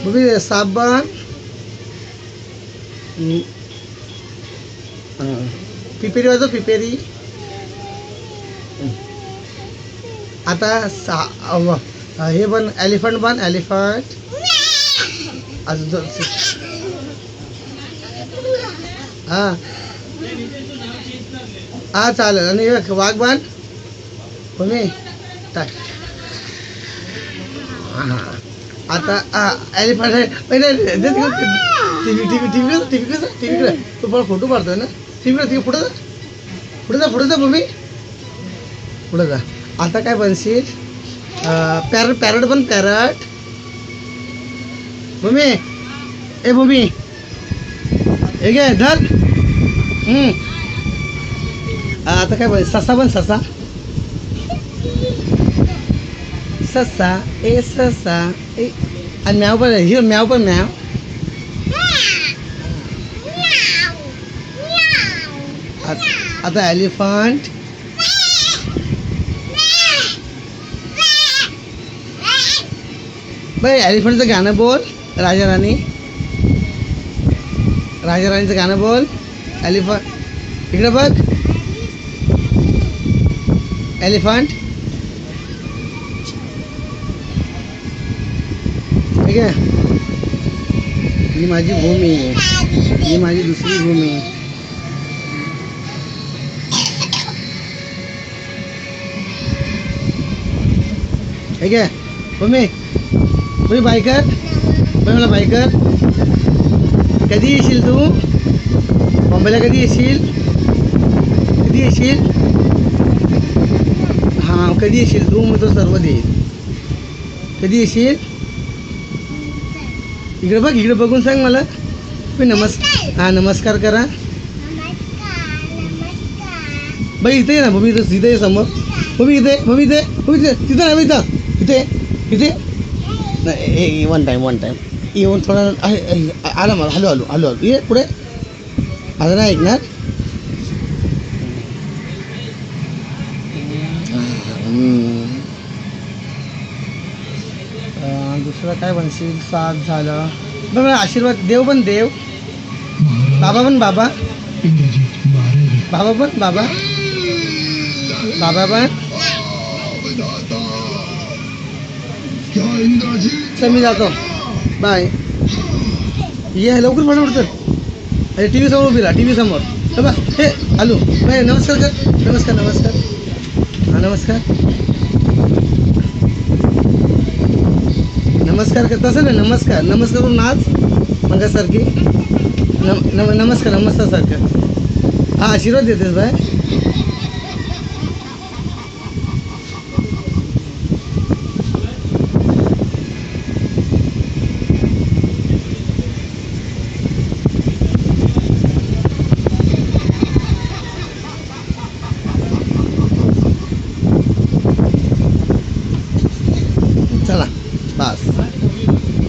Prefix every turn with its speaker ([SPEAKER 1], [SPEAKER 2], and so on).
[SPEAKER 1] बघू साबण पिपेरी वाजव पिपेरी. आता हे बन एलिफंट बन एलिफंट. अजून हां हां चालेल. आणि वाघ बन तुम्ही टाक. हां आता एलिफंट आहे. टीव्हीकडे तू पण फोटो काढतोय ना. टीव्हीकडे पुढे जा पुढे जा पुढे जा भूमी पुढे जा. आता काय बनशील पॅरट पॅरट बन पॅरट. भूमी ए भूमी हे घे धर. आता काय बन ससा बन ससा. ससा ए ससा ए. आणि म्याव पण हिरो म्याव पण म्याव. आता एलिफंट. बाई एलिफंटचं गाणं बोल. राजा राणी राजा राणीचं गाणं बोल. एलिफंट इकडे बघ. एलिफंट ठीक आहे. ही माझी भूमी ही माझी दुसरी भूमी. ठीक आहे भूमी. तुम्ही बायकर मला बायकर. कधी येशील तू मुंबईला. कधी येशील कधी येशील. हां कधी येशील तू. मग तो सर्व देईल. कधी येशील. इकडे बघ इकडे बघून सांग मला. तुम्ही हां नमस्कार करा. बाई इथे ना भूमी इथं इथे समोर. भूमी इथे भूमी इथे भूमी इथे तिथं नाही इथं इथे इथे नाही. वन टाईम येऊन थोडा आला मला. हॅलो हॅलो हॅलो हॅलो ये पुढे. आता नाही ऐकणार. दुसरं काय बनशील. साथ झालं बघ. आशीर्वाद देव पण देव. बाबा पण बाबा. बाबा पण बाबा. बाबा पण. चल मी जातो बाय. ये लवकर फटाफट कर. अरे टी व्ही समोर उभी राहा. टी व्ही समोर बघा. हे हॅलो बाय. नमस्कार कर. नमस्कार नमस्कार. हां नमस्कार नमस्कार कर. तसं नाही नमस्कार नमस्कार करून नाच मगासारखी. नमस्कार नमस्कार सारखं. हा आशीर्वाद देतेस बाय.